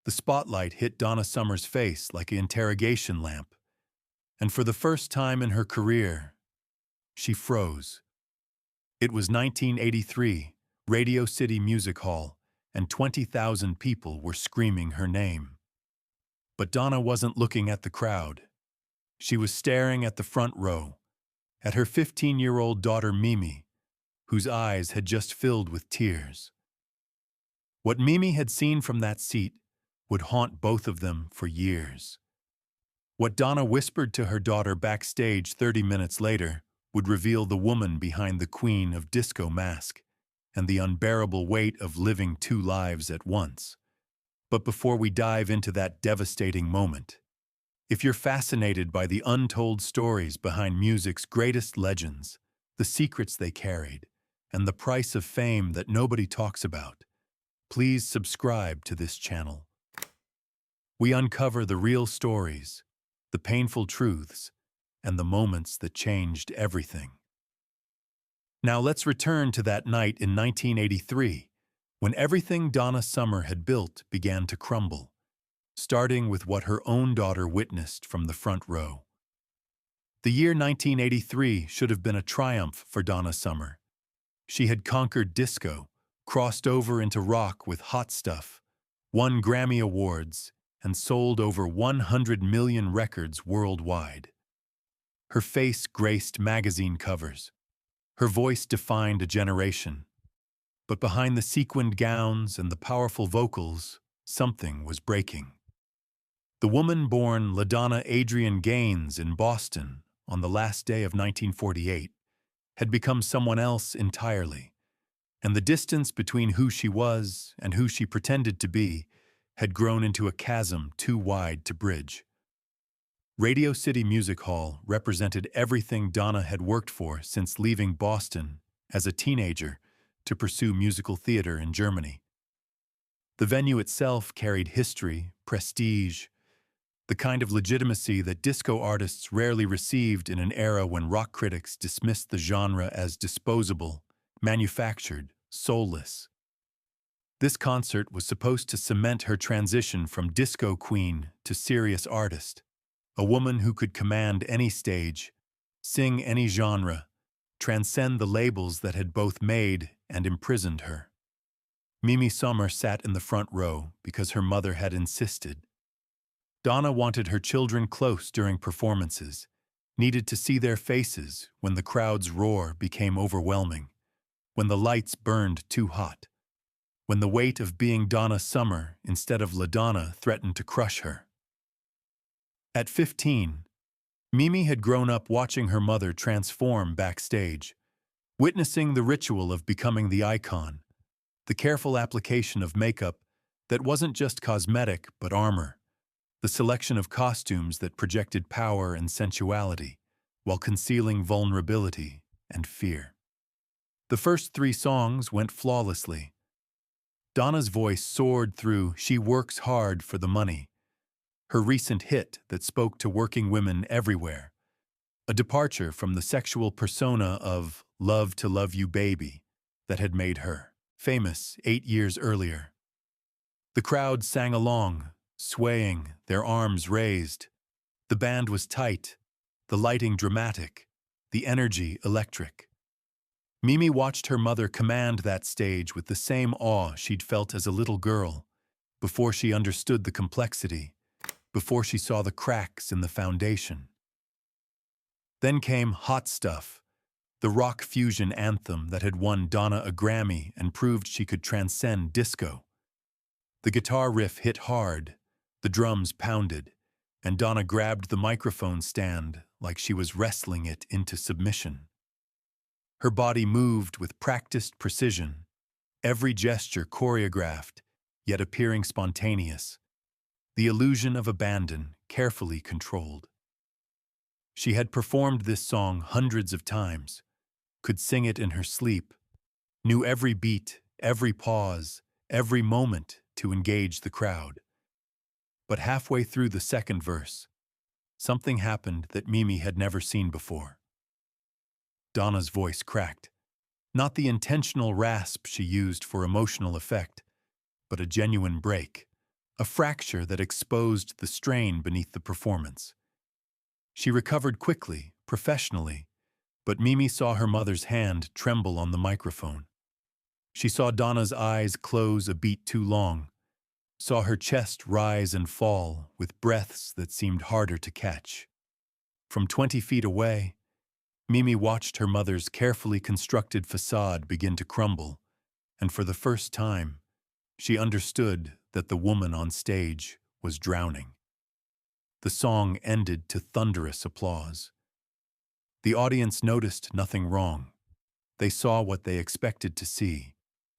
The spotlight hit Donna Summer's face like an interrogation lamp, and for the first time in her career, she froze. It was 1983, Radio City Music Hall, and 20,000 people were screaming her name. But Donna wasn't looking at the crowd. She was staring at the front row, at her 15-year-old daughter Mimi, whose eyes had just filled with tears. What Mimi had seen from that seat would haunt both of them for years. What Donna whispered to her daughter backstage 30 minutes later would reveal the woman behind the queen of disco mask and the unbearable weight of living two lives at once. But before we dive into that devastating moment, if you're fascinated by the untold stories behind music's greatest legends, the secrets they carried, and the price of fame that nobody talks about, please subscribe to this channel. We uncover the real stories, the painful truths, and the moments that changed everything. Now let's return to that night in 1983, when everything Donna Summer had built began to crumble, starting with what her own daughter witnessed from the front row. The year 1983 should have been a triumph for Donna Summer. She had conquered disco, crossed over into rock with Hot Stuff, won Grammy Awards, and sold over 100 million records worldwide. Her face graced magazine covers. Her voice defined a generation. But behind the sequined gowns and the powerful vocals, something was breaking. The woman born LaDonna Adrienne Gaines in Boston on the last day of 1948 had become someone else entirely, and the distance between who she was and who she pretended to be had grown into a chasm too wide to bridge. Radio City Music Hall represented everything Donna had worked for since leaving Boston as a teenager to pursue musical theater in Germany. The venue itself carried history, prestige, the kind of legitimacy that disco artists rarely received in an era when rock critics dismissed the genre as disposable, manufactured, soulless. This concert was supposed to cement her transition from disco queen to serious artist, a woman who could command any stage, sing any genre, transcend the labels that had both made and imprisoned her. Mimi Summer sat in the front row because her mother had insisted. Donna wanted her children close during performances, needed to see their faces when the crowd's roar became overwhelming, when the lights burned too hot, when the weight of being Donna Summer instead of LaDonna threatened to crush her. At 15, Mimi had grown up watching her mother transform backstage, witnessing the ritual of becoming the icon, the careful application of makeup that wasn't just cosmetic but armor, the selection of costumes that projected power and sensuality while concealing vulnerability and fear. The first 3 songs went flawlessly. Donna's voice soared through "She Works Hard for the Money," her recent hit that spoke to working women everywhere, a departure from the sexual persona of "Love to Love You Baby" that had made her famous 8 years earlier. The crowd sang along, swaying, their arms raised. The band was tight, the lighting dramatic, the energy electric. Mimi watched her mother command that stage with the same awe she'd felt as a little girl, before she understood the complexity, before she saw the cracks in the foundation. Then came Hot Stuff, the rock fusion anthem that had won Donna a Grammy and proved she could transcend disco. The guitar riff hit hard, the drums pounded, and Donna grabbed the microphone stand like she was wrestling it into submission. Her body moved with practiced precision, every gesture choreographed, yet appearing spontaneous, the illusion of abandon carefully controlled. She had performed this song hundreds of times, could sing it in her sleep, knew every beat, every pause, every moment to engage the crowd. But halfway through the second verse, something happened that Mimi had never seen before. Donna's voice cracked, not the intentional rasp she used for emotional effect, but a genuine break, a fracture that exposed the strain beneath the performance. She recovered quickly, professionally, but Mimi saw her mother's hand tremble on the microphone. She saw Donna's eyes close a beat too long, saw her chest rise and fall with breaths that seemed harder to catch. From 20 feet away, Mimi watched her mother's carefully constructed facade begin to crumble, and for the first time, she understood that the woman on stage was drowning. The song ended to thunderous applause. The audience noticed nothing wrong. They saw what they expected to see,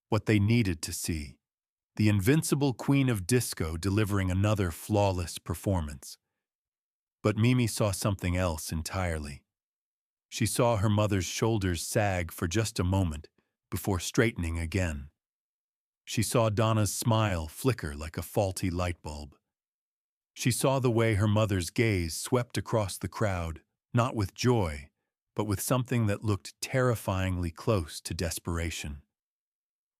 what they needed to see. The invincible queen of disco delivering another flawless performance. But Mimi saw something else entirely. She saw her mother's shoulders sag for just a moment before straightening again. She saw Donna's smile flicker like a faulty light bulb. She saw the way her mother's gaze swept across the crowd, not with joy, but with something that looked terrifyingly close to desperation.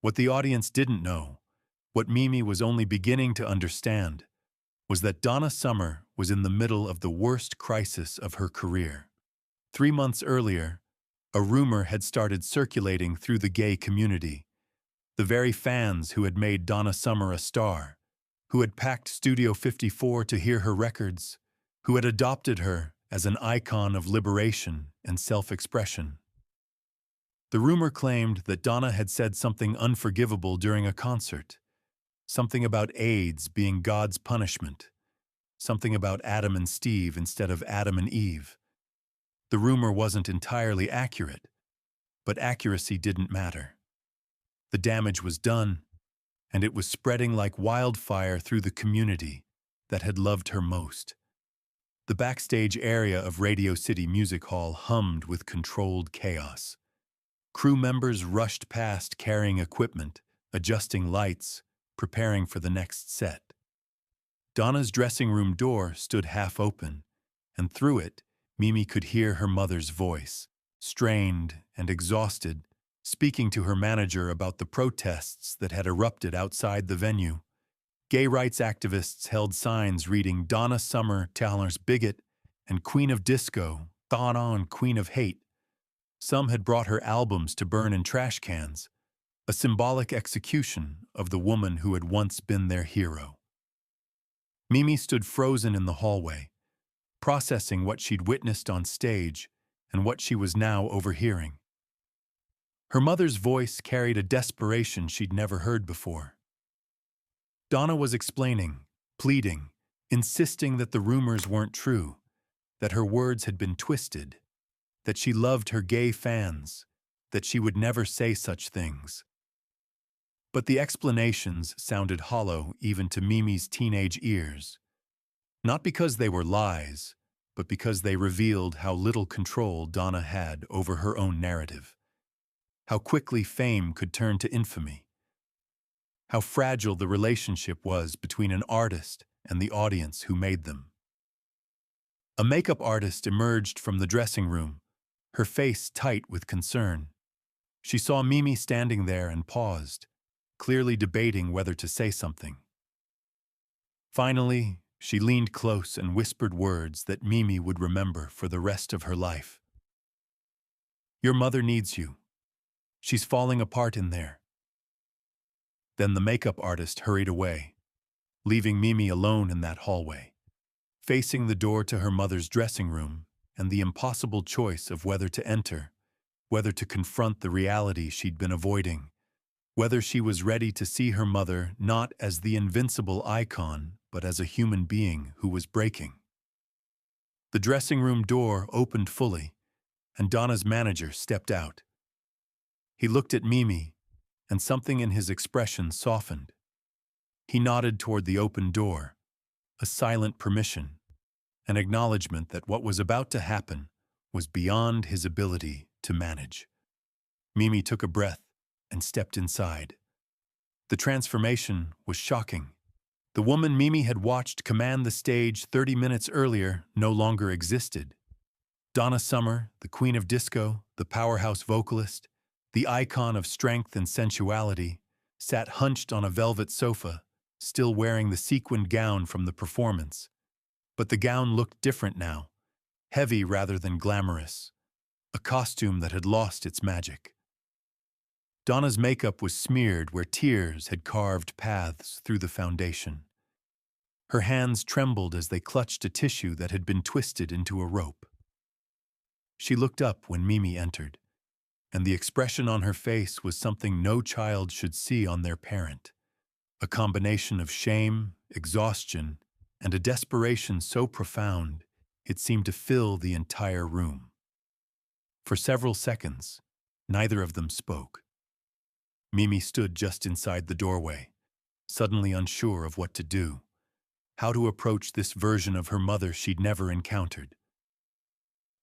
What the audience didn't know, what Mimi was only beginning to understand, was that Donna Summer was in the middle of the worst crisis of her career. 3 months earlier, a rumor had started circulating through the gay community. The very fans who had made Donna Summer a star, who had packed Studio 54 to hear her records, who had adopted her as an icon of liberation and self-expression. The rumor claimed that Donna had said something unforgivable during a concert, something about AIDS being God's punishment, something about Adam and Steve instead of Adam and Eve. The rumor wasn't entirely accurate, but accuracy didn't matter. The damage was done, and it was spreading like wildfire through the community that had loved her most. The backstage area of Radio City Music Hall hummed with controlled chaos. Crew members rushed past carrying equipment, adjusting lights, preparing for the next set. Donna's dressing room door stood half open, and through it, Mimi could hear her mother's voice, strained and exhausted, speaking to her manager about the protests that had erupted outside the venue. Gay rights activists held signs reading Donna Summer, Taller's bigot, and Queen of Disco, Donna and Queen of Hate. Some had brought her albums to burn in trash cans, a symbolic execution of the woman who had once been their hero. Mimi stood frozen in the hallway, processing what she'd witnessed on stage and what she was now overhearing. Her mother's voice carried a desperation she'd never heard before. Donna was explaining, pleading, insisting that the rumors weren't true, that her words had been twisted, that she loved her gay fans, that she would never say such things. But the explanations sounded hollow even to Mimi's teenage ears. Not because they were lies, but because they revealed how little control Donna had over her own narrative. How quickly fame could turn to infamy. How fragile the relationship was between an artist and the audience who made them. A makeup artist emerged from the dressing room, her face tight with concern. She saw Mimi standing there and paused, clearly debating whether to say something. Finally, she leaned close and whispered words that Mimi would remember for the rest of her life. "Your mother needs you. She's falling apart in there." Then the makeup artist hurried away, leaving Mimi alone in that hallway, facing the door to her mother's dressing room and the impossible choice of whether to enter, whether to confront the reality she'd been avoiding, whether she was ready to see her mother not as the invincible icon, but as a human being who was breaking. The dressing room door opened fully, and Donna's manager stepped out. He looked at Mimi, and something in his expression softened. He nodded toward the open door, a silent permission, an acknowledgement that what was about to happen was beyond his ability to manage. Mimi took a breath and stepped inside. The transformation was shocking. The woman Mimi had watched command the stage 30 minutes earlier no longer existed. Donna Summer, the queen of disco, the powerhouse vocalist, the icon of strength and sensuality, sat hunched on a velvet sofa, still wearing the sequined gown from the performance. But the gown looked different now, heavy rather than glamorous, a costume that had lost its magic. Donna's makeup was smeared where tears had carved paths through the foundation. Her hands trembled as they clutched a tissue that had been twisted into a rope. She looked up when Mimi entered, and the expression on her face was something no child should see on their parent, a combination of shame, exhaustion, and a desperation so profound it seemed to fill the entire room. For several seconds, neither of them spoke. Mimi stood just inside the doorway, suddenly unsure of what to do, how to approach this version of her mother she'd never encountered.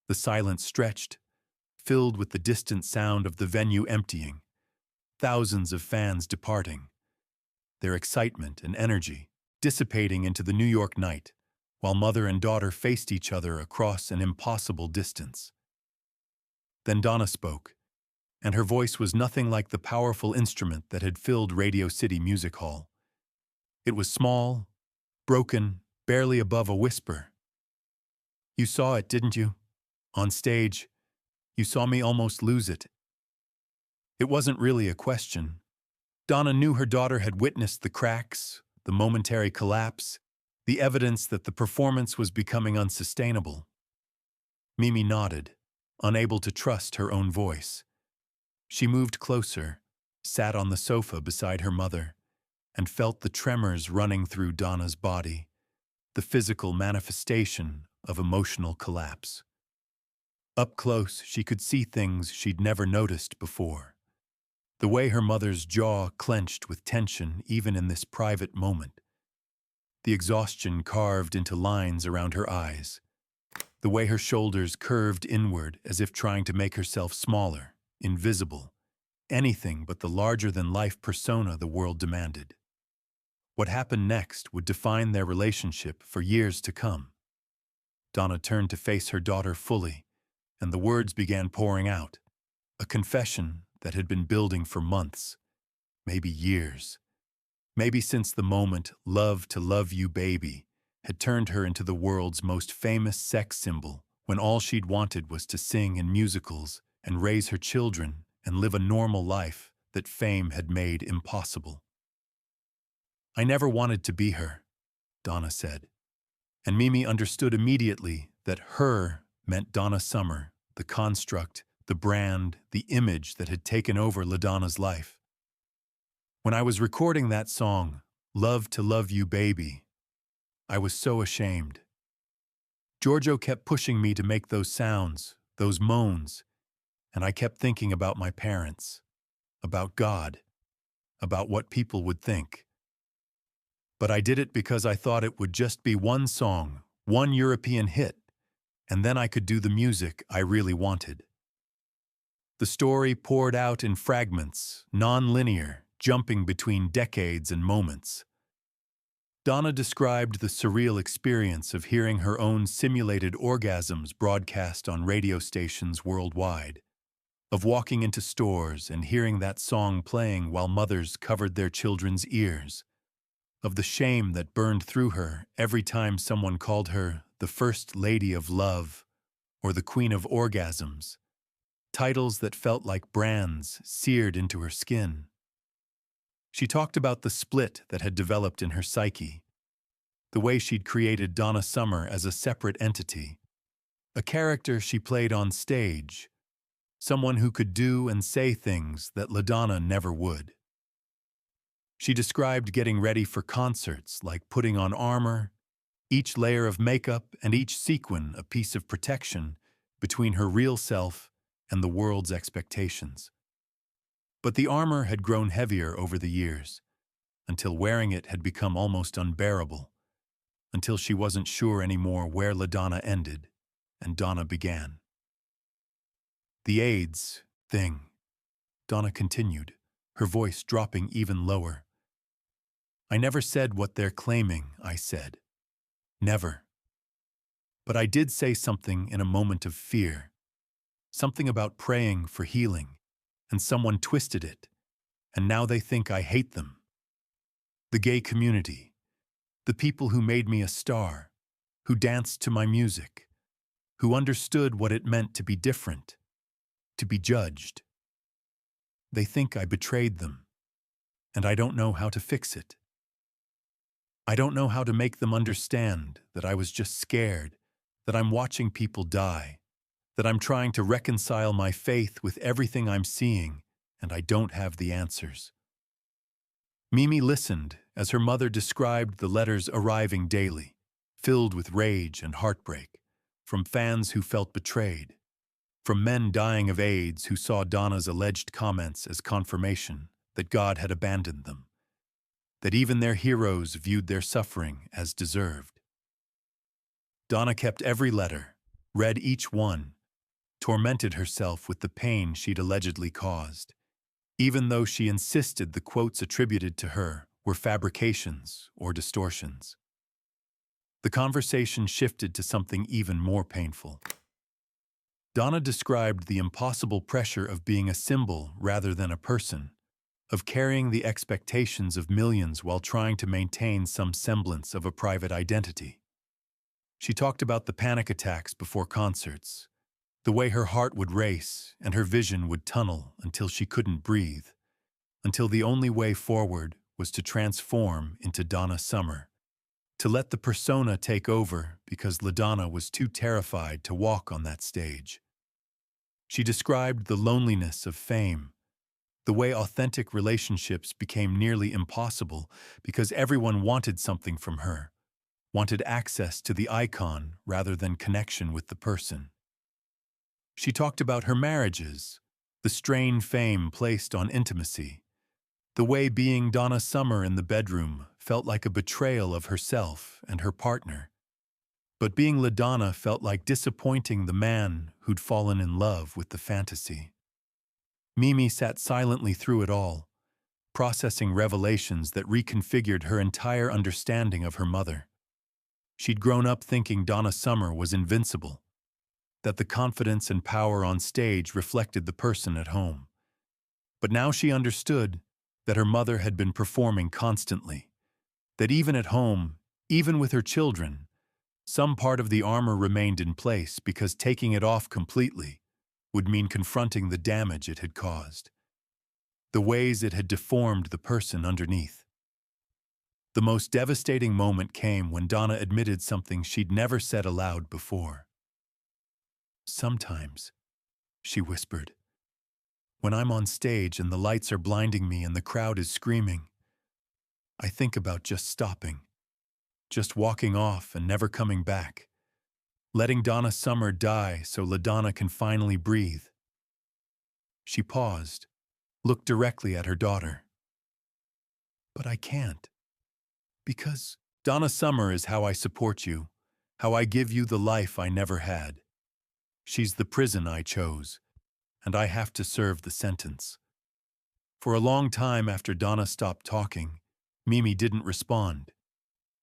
The silence stretched, filled with the distant sound of the venue emptying, thousands of fans departing, their excitement and energy dissipating into the New York night, while mother and daughter faced each other across an impossible distance. Then Donna spoke, and her voice was nothing like the powerful instrument that had filled Radio City Music Hall. It was small, broken, barely above a whisper. "You saw it, didn't you? On stage, you saw me almost lose it." It wasn't really a question. Donna knew her daughter had witnessed the cracks, the momentary collapse, the evidence that the performance was becoming unsustainable. Mimi nodded, unable to trust her own voice. She moved closer, sat on the sofa beside her mother, and felt the tremors running through Donna's body, the physical manifestation of emotional collapse. Up close, she could see things she'd never noticed before. The way her mother's jaw clenched with tension even in this private moment. The exhaustion carved into lines around her eyes. The way her shoulders curved inward as if trying to make herself smaller, invisible, anything but the larger-than-life persona the world demanded. What happened next would define their relationship for years to come. Donna turned to face her daughter fully, and the words began pouring out, a confession that had been building for months, maybe years. Maybe since the moment "Love to Love You Baby" had turned her into the world's most famous sex symbol, when all she'd wanted was to sing in musicals and raise her children and live a normal life that fame had made impossible. "I never wanted to be her," Donna said, and Mimi understood immediately that "her" meant Donna Summer, the construct, the brand, the image that had taken over LaDonna's life. "When I was recording that song, 'Love to Love You Baby,' I was so ashamed. Giorgio kept pushing me to make those sounds, those moans, and I kept thinking about my parents, about God, about what people would think. But I did it because I thought it would just be one song, one European hit, and then I could do the music I really wanted." The story poured out in fragments, non-linear, jumping between decades and moments. Donna described the surreal experience of hearing her own simulated orgasms broadcast on radio stations worldwide, of walking into stores and hearing that song playing while mothers covered their children's ears, of the shame that burned through her every time someone called her the First Lady of Love or the Queen of Orgasms, titles that felt like brands seared into her skin. She talked about the split that had developed in her psyche, the way she'd created Donna Summer as a separate entity, a character she played on stage, someone who could do and say things that LaDonna never would. She described getting ready for concerts like putting on armor, each layer of makeup and each sequin a piece of protection between her real self and the world's expectations. But the armor had grown heavier over the years, until wearing it had become almost unbearable, until she wasn't sure anymore where LaDonna ended and Donna began. "The AIDS thing," Donna continued, her voice dropping even lower. "I never said what they're claiming I said. Never. But I did say something in a moment of fear. Something about praying for healing, and someone twisted it, and now they think I hate them. the gay community, the people who made me a star, who danced to my music, who understood what it meant to be different, to be judged. They think I betrayed them, and I don't know how to fix it. I don't know how to make them understand that I was just scared, that I'm watching people die, that I'm trying to reconcile my faith with everything I'm seeing, and I don't have the answers. Mimi listened as her mother described the letters arriving daily, filled with rage and heartbreak, from fans who felt betrayed, from men dying of AIDS who saw Donna's alleged comments as confirmation that God had abandoned them, that even their heroes viewed their suffering as deserved. Donna kept every letter, read each one, tormented herself with the pain she'd allegedly caused, even though she insisted the quotes attributed to her were fabrications or distortions. The conversation shifted to something even more painful. Donna described the impossible pressure of being a symbol rather than a person, of carrying the expectations of millions while trying to maintain some semblance of a private identity. She talked about the panic attacks before concerts, the way her heart would race and her vision would tunnel until she couldn't breathe, until the only way forward was to transform into Donna Summer, to let the persona take over because LaDonna was too terrified to walk on that stage. She described the loneliness of fame, the way authentic relationships became nearly impossible because everyone wanted something from her, wanted access to the icon rather than connection with the person. She talked about her marriages, the strained fame placed on intimacy, the way being Donna Summer in the bedroom felt like a betrayal of herself and her partner, but being LaDonna felt like disappointing the man who'd fallen in love with the fantasy. Mimi sat silently through it all, processing revelations that reconfigured her entire understanding of her mother. She'd grown up thinking Donna Summer was invincible, that the confidence and power on stage reflected the person at home. But now she understood that her mother had been performing constantly, that even at home, even with her children, some part of the armor remained in place because taking it off completely would mean confronting the damage it had caused, the ways it had deformed the person underneath. The most devastating moment came when Donna admitted something she'd never said aloud before. "Sometimes," she whispered, "when I'm on stage and the lights are blinding me and the crowd is screaming, I think about just stopping, just walking off and never coming back, letting Donna Summer die so LaDonna can finally breathe." She paused, looked directly at her daughter. "But I can't. Because Donna Summer is how I support you, how I give you the life I never had. She's the prison I chose, and I have to serve the sentence." For a long time after Donna stopped talking, Mimi didn't respond.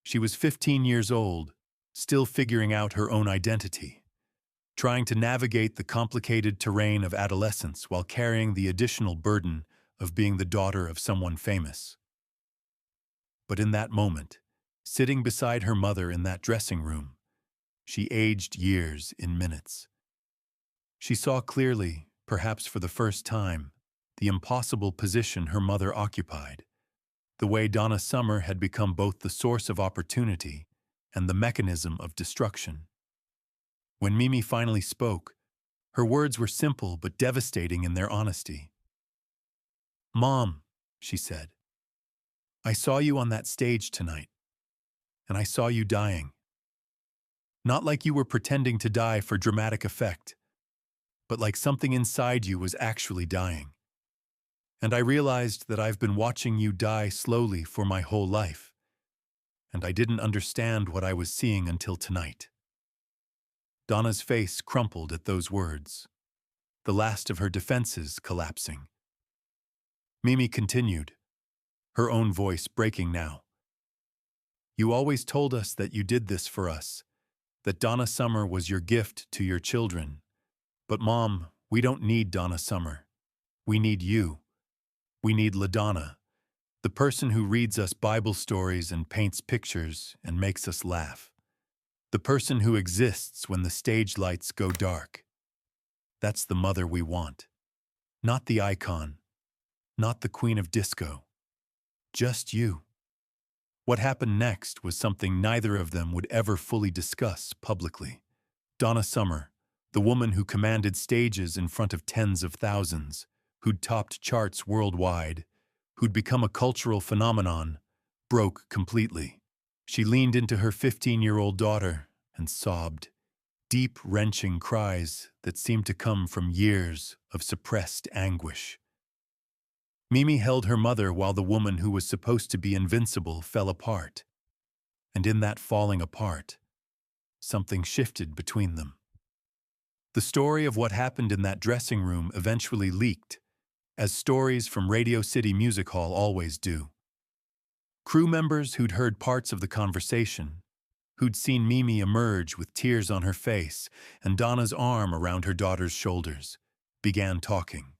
She was 15 years old, still figuring out her own identity, trying to navigate the complicated terrain of adolescence while carrying the additional burden of being the daughter of someone famous. But in that moment, sitting beside her mother in that dressing room, she aged years in minutes. She saw clearly, perhaps for the first time, the impossible position her mother occupied, the way Donna Summer had become both the source of opportunity and the mechanism of destruction. When Mimi finally spoke, her words were simple but devastating in their honesty. "Mom," she said, "I saw you on that stage tonight, and I saw you dying. Not like you were pretending to die for dramatic effect, but like something inside you was actually dying. And I realized that I've been watching you die slowly for my whole life, and I didn't understand what I was seeing until tonight." Donna's face crumpled at those words, the last of her defenses collapsing. Mimi continued, her own voice breaking now. "You always told us that you did this for us, that Donna Summer was your gift to your children. But Mom, we don't need Donna Summer. We need you. We need LaDonna. The person who reads us Bible stories and paints pictures and makes us laugh. The person who exists when the stage lights go dark. That's the mother we want. Not the icon, not the queen of disco. Just you. What happened next was something neither of them would ever fully discuss publicly. Donna Summer, the woman who commanded stages in front of tens of thousands, who'd topped charts worldwide, who'd become a cultural phenomenon, broke completely. She leaned into her 15-year-old daughter and sobbed, deep, wrenching cries that seemed to come from years of suppressed anguish. Mimi held her mother while the woman who was supposed to be invincible fell apart. And in that falling apart, something shifted between them. The story of what happened in that dressing room eventually leaked, as stories from Radio City Music Hall always do. Crew members who'd heard parts of the conversation, who'd seen Mimi emerge with tears on her face and Donna's arm around her daughter's shoulders, began talking.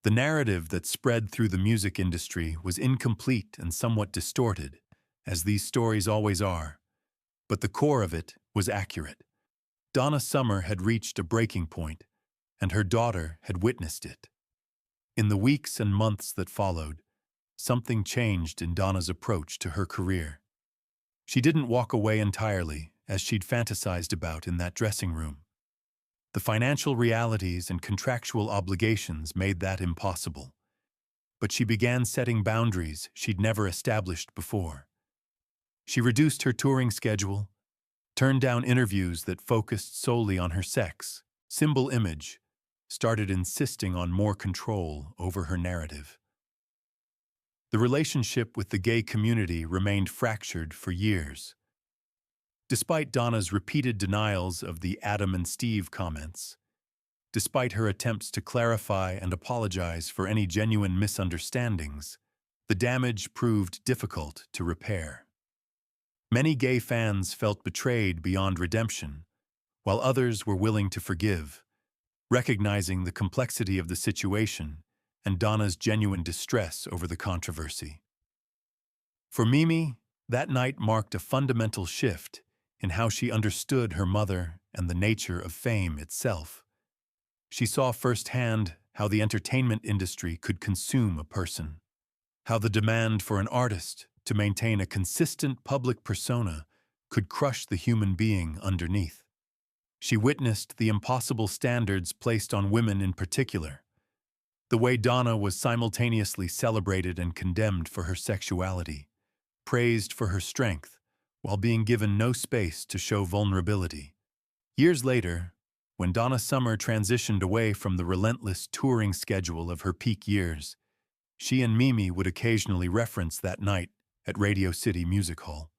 The narrative that spread through the music industry was incomplete and somewhat distorted, as these stories always are, but the core of it was accurate. Donna Summer had reached a breaking point, and her daughter had witnessed it. In the weeks and months that followed, something changed in Donna's approach to her career. She didn't walk away entirely, as she'd fantasized about in that dressing room. The financial realities and contractual obligations made that impossible. But she began setting boundaries she'd never established before. She reduced her touring schedule, turned down interviews that focused solely on her sex, symbol image, started insisting on more control over her narrative. The relationship with the gay community remained fractured for years. Despite Donna's repeated denials of the Adam and Steve comments, despite her attempts to clarify and apologize for any genuine misunderstandings, the damage proved difficult to repair. Many gay fans felt betrayed beyond redemption, while others were willing to forgive, recognizing the complexity of the situation and Donna's genuine distress over the controversy. For Mimi, that night marked a fundamental shift in how she understood her mother and the nature of fame itself. She saw firsthand how the entertainment industry could consume a person, how the demand for an artist to maintain a consistent public persona could crush the human being underneath. She witnessed the impossible standards placed on women in particular, the way Donna was simultaneously celebrated and condemned for her sexuality, praised for her strength, while being given no space to show vulnerability. Years later, when Donna Summer transitioned away from the relentless touring schedule of her peak years, she and Mimi would occasionally reference that night at Radio City Music Hall.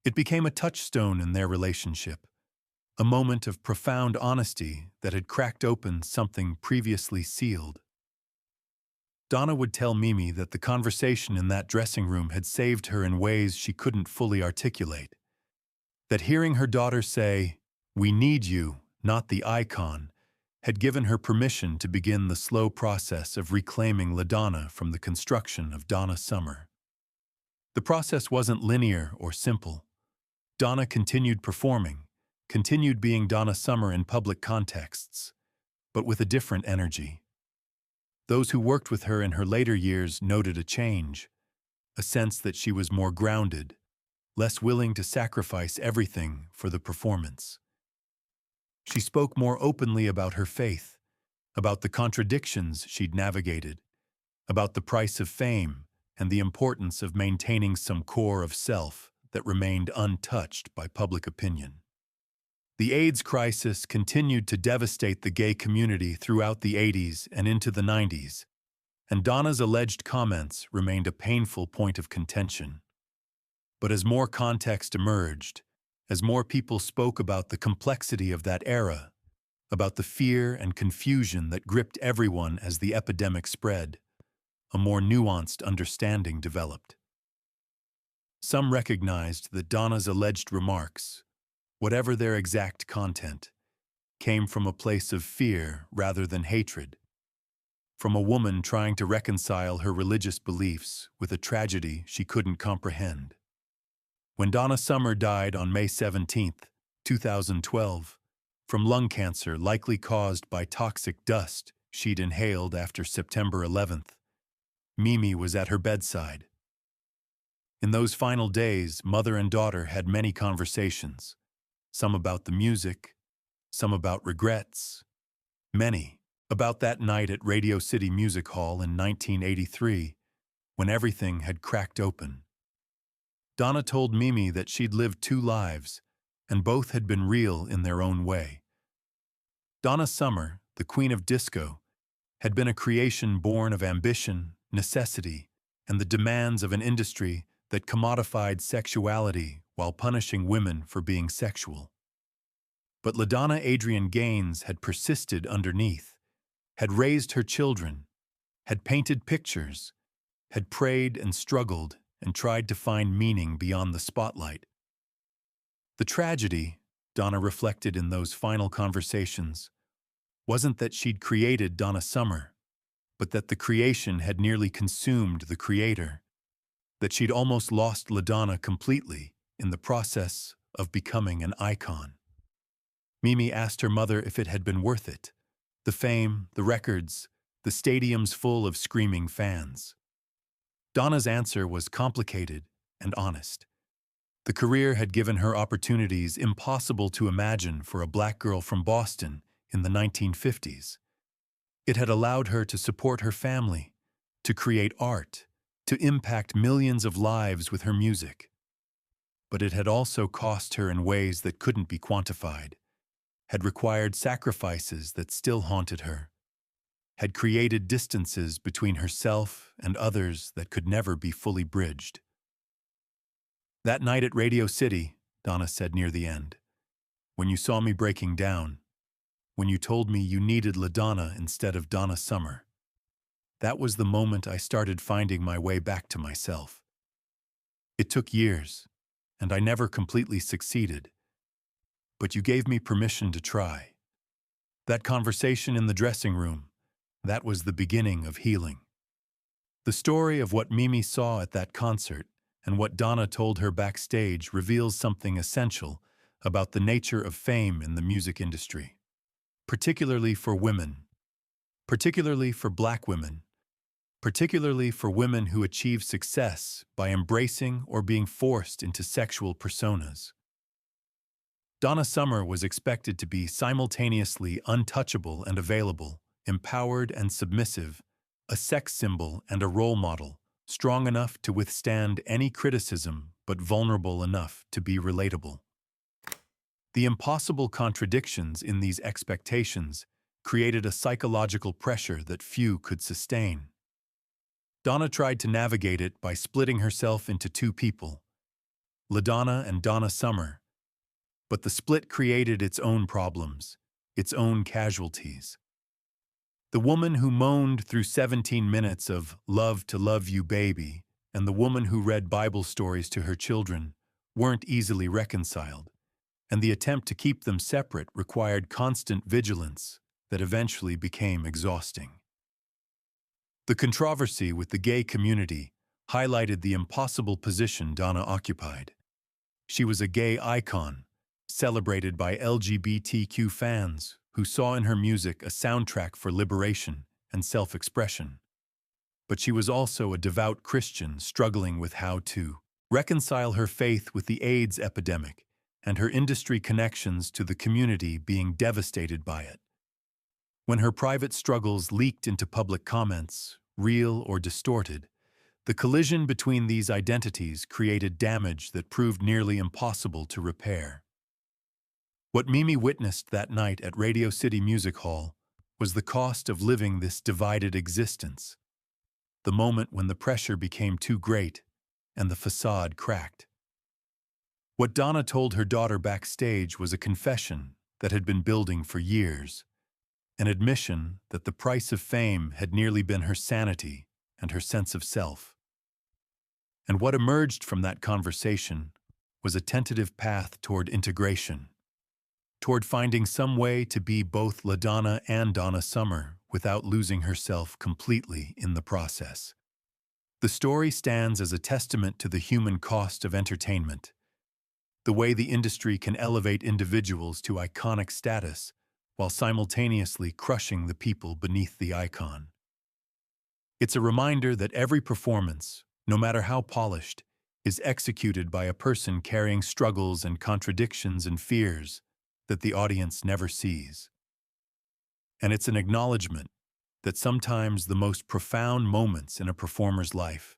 It became a touchstone in their relationship, a moment of profound honesty that had cracked open something previously sealed. Donna would tell Mimi that the conversation in that dressing room had saved her in ways she couldn't fully articulate. That hearing her daughter say, "We need you, not the icon," had given her permission to begin the slow process of reclaiming LaDonna from the construction of Donna Summer. The process wasn't linear or simple. Donna continued performing, continued being Donna Summer in public contexts, but with a different energy. Those who worked with her in her later years noted a change, a sense that she was more grounded, less willing to sacrifice everything for the performance. She spoke more openly about her faith, about the contradictions she'd navigated, about the price of fame and the importance of maintaining some core of self that remained untouched by public opinion. The AIDS crisis continued to devastate the gay community throughout the 80s and into the 90s, and Donna's alleged comments remained a painful point of contention. But as more context emerged, as more people spoke about the complexity of that era, about the fear and confusion that gripped everyone as the epidemic spread, a more nuanced understanding developed. Some recognized that Donna's alleged remarks, whatever their exact content, came from a place of fear rather than hatred. from a woman trying to reconcile her religious beliefs with a tragedy she couldn't comprehend. When Donna Summer died on May 17, 2012, from lung cancer likely caused by toxic dust she'd inhaled after September 11th, Mimi was at her bedside. In those final days, mother and daughter had many conversations, some about the music, some about regrets, many about that night at Radio City Music Hall in 1983, when everything had cracked open. Donna told Mimi that she'd lived two lives, and both had been real in their own way. Donna Summer, the queen of disco, had been a creation born of ambition, necessity, and the demands of an industry that commodified sexuality while punishing women for being sexual. But LaDonna Adrienne Gaines had persisted underneath, had raised her children, had painted pictures, had prayed and struggled and tried to find meaning beyond the spotlight. The tragedy, Donna reflected in those final conversations, wasn't that she'd created Donna Summer, but that the creation had nearly consumed the creator, that she'd almost lost LaDonna completely in the process of becoming an icon. Mimi asked her mother if it had been worth it, the fame, the records, the stadiums full of screaming fans. Donna's answer was complicated and honest. The career had given her opportunities impossible to imagine for a black girl from Boston in the 1950s. It had allowed her to support her family, to create art, to impact millions of lives with her music. But it had also cost her in ways that couldn't be quantified, had required sacrifices that still haunted her, had created distances between herself and others that could never be fully bridged. That night at Radio City, Donna said near the end, when you saw me breaking down, when you told me you needed LaDonna instead of Donna Summer, that was the moment I started finding my way back to myself. It took years, and I never completely succeeded, but you gave me permission to try. That conversation in the dressing room, that was the beginning of healing. The story of what Mimi saw at that concert and what Donna told her backstage reveals something essential about the nature of fame in the music industry, particularly for women, particularly for black women, particularly for women who achieve success by embracing or being forced into sexual personas. Donna Summer was expected to be simultaneously untouchable and available, empowered and submissive, a sex symbol and a role model, strong enough to withstand any criticism but vulnerable enough to be relatable. The impossible contradictions in these expectations created a psychological pressure that few could sustain. Donna tried to navigate it by splitting herself into two people, LaDonna and Donna Summer, but the split created its own problems, its own casualties. The woman who moaned through 17 minutes of "Love to Love You, Baby" and the woman who read Bible stories to her children weren't easily reconciled, and the attempt to keep them separate required constant vigilance that eventually became exhausting. The controversy with the gay community highlighted the impossible position Donna occupied. She was a gay icon, celebrated by LGBTQ fans who saw in her music a soundtrack for liberation and self-expression. But she was also a devout Christian struggling with how to reconcile her faith with the AIDS epidemic and her industry connections to the community being devastated by it. When her private struggles leaked into public comments, real or distorted, the collision between these identities created damage that proved nearly impossible to repair. What Mimi witnessed that night at Radio City Music Hall was the cost of living this divided existence, the moment when the pressure became too great and the facade cracked. What Donna told her daughter backstage was a confession that had been building for years, an admission that the price of fame had nearly been her sanity and her sense of self. And what emerged from that conversation was a tentative path toward integration, toward finding some way to be both LaDonna and Donna Summer without losing herself completely in the process. The story stands as a testament to the human cost of entertainment, the way the industry can elevate individuals to iconic status while simultaneously crushing the people beneath the icon. It's a reminder that every performance, no matter how polished, is executed by a person carrying struggles and contradictions and fears that the audience never sees. And it's an acknowledgement that sometimes the most profound moments in a performer's life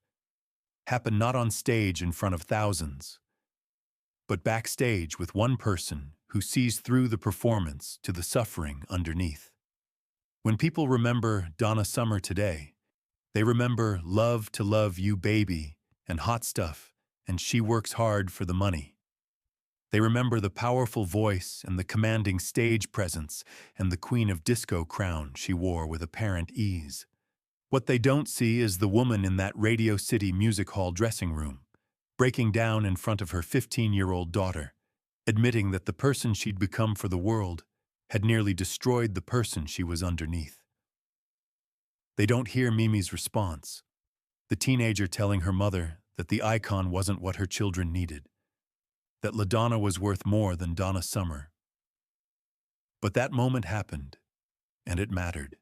happen not on stage in front of thousands, but backstage with one person who sees through the performance to the suffering underneath. When people remember Donna Summer today, they remember Love to Love You Baby and Hot Stuff and She Works Hard for the Money. They remember the powerful voice and the commanding stage presence and the Queen of Disco crown she wore with apparent ease. What they don't see is the woman in that Radio City Music Hall dressing room, breaking down in front of her 15-year-old daughter, admitting that the person she'd become for the world had nearly destroyed the person she was underneath. They don't hear Mimi's response, the teenager telling her mother that the icon wasn't what her children needed, that LaDonna was worth more than Donna Summer. But that moment happened, and it mattered.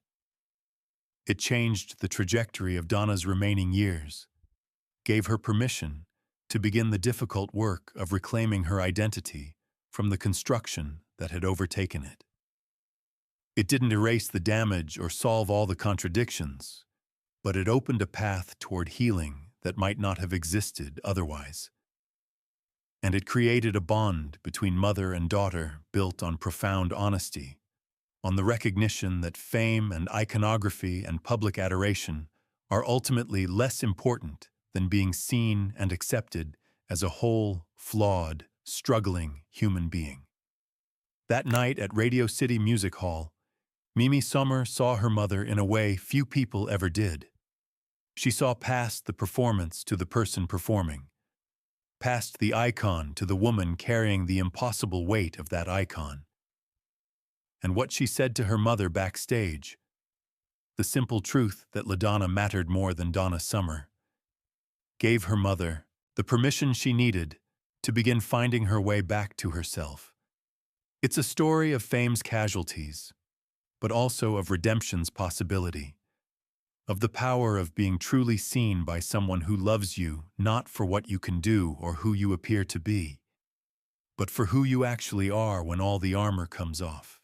It changed the trajectory of Donna's remaining years, gave her permission to begin the difficult work of reclaiming her identity from the construction that had overtaken it. It didn't erase the damage or solve all the contradictions, but it opened a path toward healing that might not have existed otherwise. And it created a bond between mother and daughter built on profound honesty, on the recognition that fame and iconography and public adoration are ultimately less important than being seen and accepted as a whole, flawed, struggling human being. That night at Radio City Music Hall, Mimi Summer saw her mother in a way few people ever did. She saw past the performance to the person performing, past the icon to the woman carrying the impossible weight of that icon. And what she said to her mother backstage, the simple truth that LaDonna mattered more than Donna Summer, gave her mother the permission she needed to begin finding her way back to herself. It's a story of fame's casualties, but also of redemption's possibility, of the power of being truly seen by someone who loves you not for what you can do or who you appear to be, but for who you actually are when all the armor comes off.